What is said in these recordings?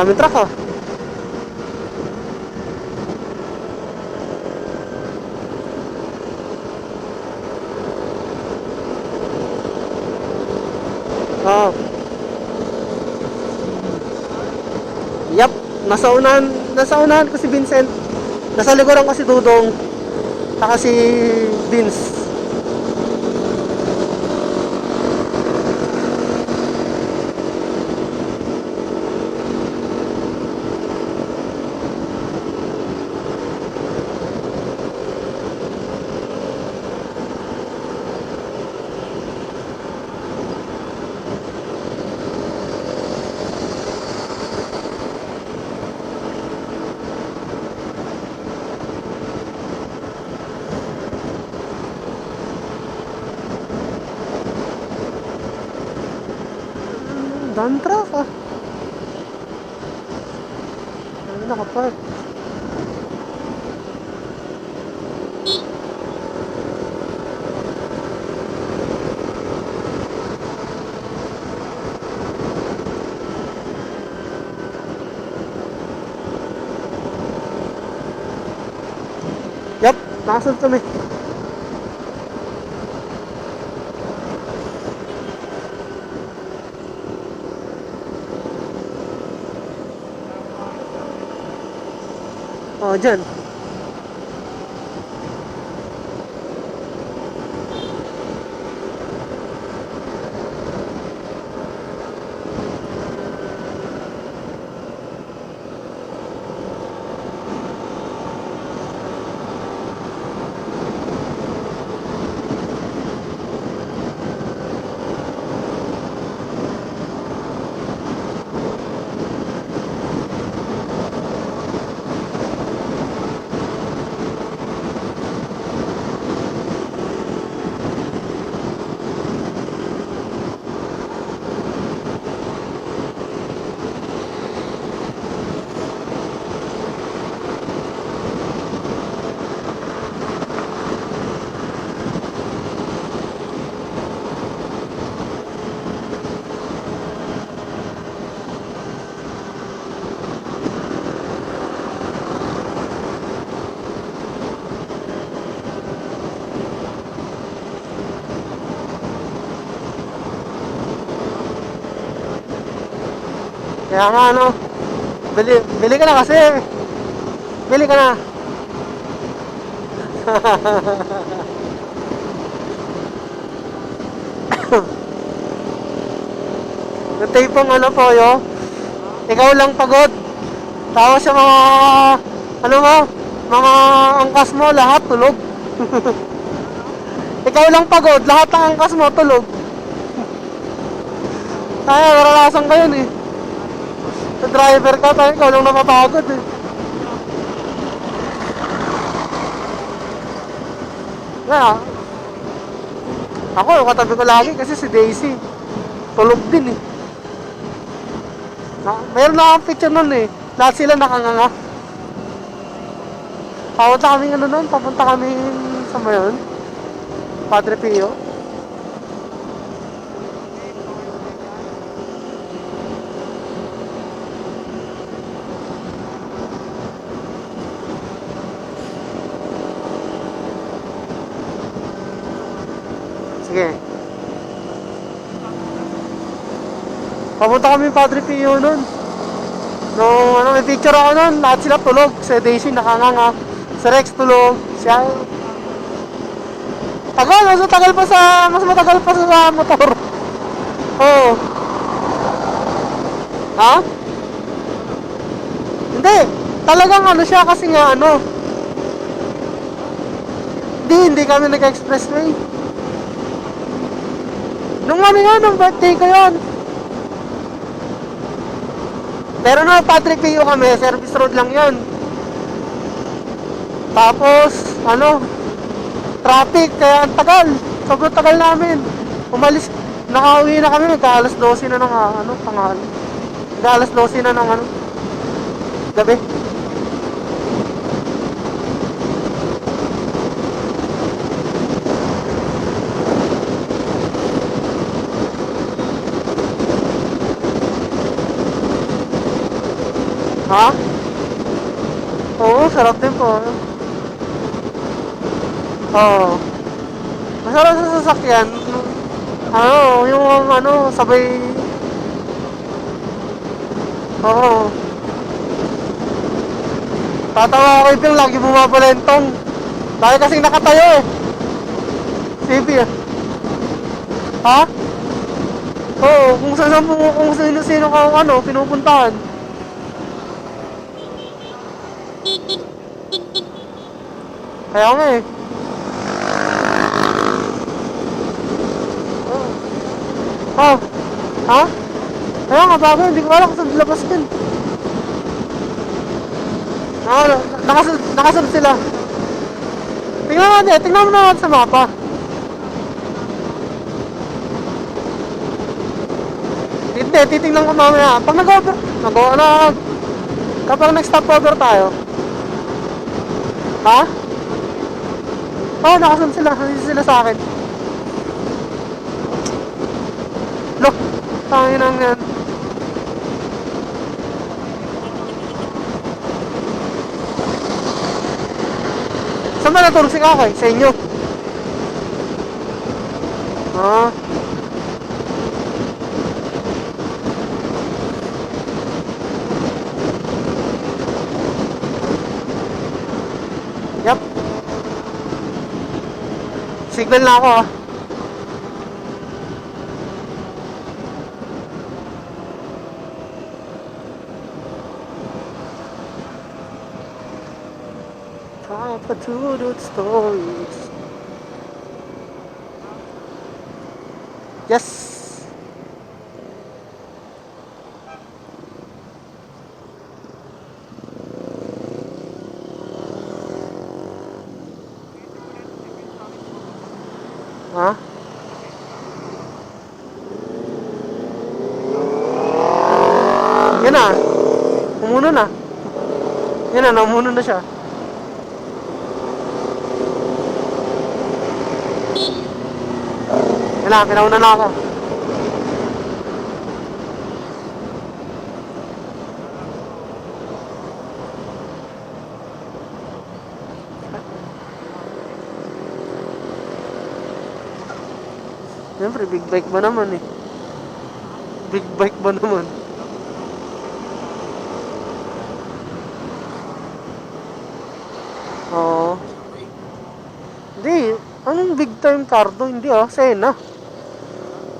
Daming truck ah. Oh. Yap, nasa unahan ko si Vincent. Nasa likuran ko si Dudong. Saka si Vince. Daming truck ah. Ano nakapark? Yup, nakasunod kami. Oh, dyan. Kaya nga ano, bili ka na kasi. Bili ka na. Yung tipong ano po yo, ikaw lang pagod. Tapos yung mga, ano mo, mga angkas mo, lahat tulog. Ikaw lang pagod, lahat ng angkas mo tulog. Kaya maranasan ko yun eh. Sa driver ka, tayo ikaw lang napapagod eh. Kaya, ako, katabi ko lagi kasi si Daisy. Tulog din eh. Mayroon na akong picture nun eh. Lahat sila nakanganga. Papunta kami ano nun, papunta kami sa mayon. Padre Pio. Sige. Papunta kami Padre Pio nun. Nung ano, may picture ako nun, lahat sila tulog. Si Daisy nakanganga. Si Rex tulog. Siya. Tagal, mas matagal pa sa motor. Oo. Ha? Hindi. Talagang ano siya kasi nga ano. Hindi kami nag-expressway. Nung ano yun, nung birthday ko yun. Pero no, Patrick Pio kami, service road lang yun. Tapos, ano, traffic, kaya ang tagal. Sobrang tagal namin. Umalis, nakauwi na kami, magka-alas 12 na ng, ano, tanghali. Magka-alas 12 na ng, ano, gabi. Ha? Oo, sarap din po. Oo. Masarap sa sasakyan. Ano, yung ano, sabay. Oo. Tatawa ako yung lagi bumabalentong. Lagi kasing nakatayo eh. CB eh. Ha? Oo, kung sino-sino ka ano, pinupuntahan. Kaya nga eh. Oh. Ha? Kaya nga bago, hindi ko alam kung saan labas din. Nakasunod sila. Tingnan mo na sa mapa. Hindi, titingnan ko mamaya. Pag kapag nag-stop over tayo. Ha? Oo, nakasunod sila. Hindi sila sa akin. Look, tangin ang yan. Saan ba natulog si Kakay? Sa inyo? Ah. Yup. Signal na ako ah. Papa Tudut Stories. Yes. Ha? Yan na. Umuno na. Yan na, naumuno na siya. Yan na, pinauna na ako. Siyempre, big bike ba naman eh. Big bike ba naman? Oo. Hindi. Anong big time car to? Hindi ah. Sena.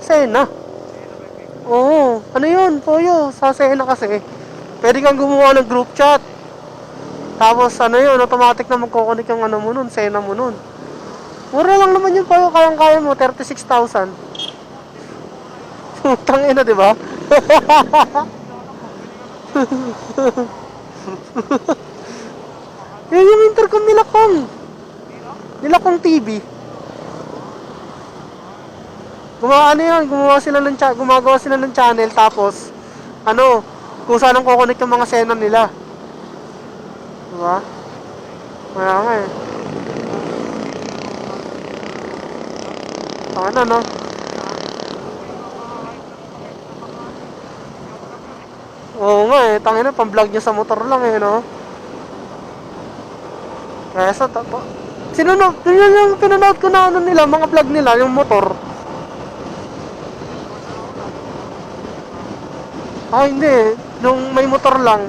Sena. Oo. Ano yun? Poyo. Sa Sena kasi. Pwede kang gumawa ng group chat. Tapos ano yun, automatic na magkoconnect yung ano mo nun, Sena mo nun. Mura lang naman yung Poyo. Kayang-kaya mo. 36,000. Putang ina, di ba? Yun yung intercom nila Kong. Nila Kong TV. Gumagawa sila ng channel tapos ano, kung saan ang kukonek yung mga sena nila. Diba? Kaya nga eh. Ano no? Oo nga eh, tangina pang-vlog niya sa motor lang eh, no? Kaya sa tapo. Yun yung pinanood ko na ano nila, mga vlog nila, yung motor. Ah, hindi. Nung may motor lang.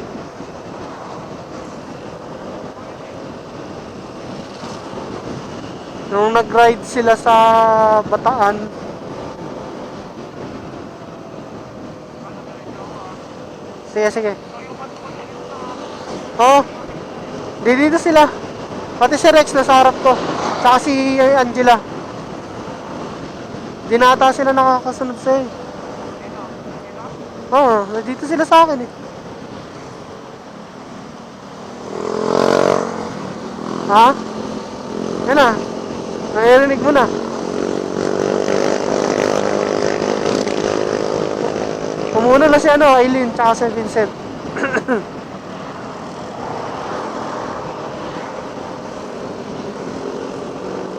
Nung nag-ride sila sa Bataan. Sige. Oh, dito sila. Pati si Rex nasa harap ko. Tsaka si Angela. Dinata sila nakakasunod sa'yo. Oo, dito sila sa akin eh. Ha? Yan na. Narinig mo na. Umuna na si Aileen tsaka si Vincent.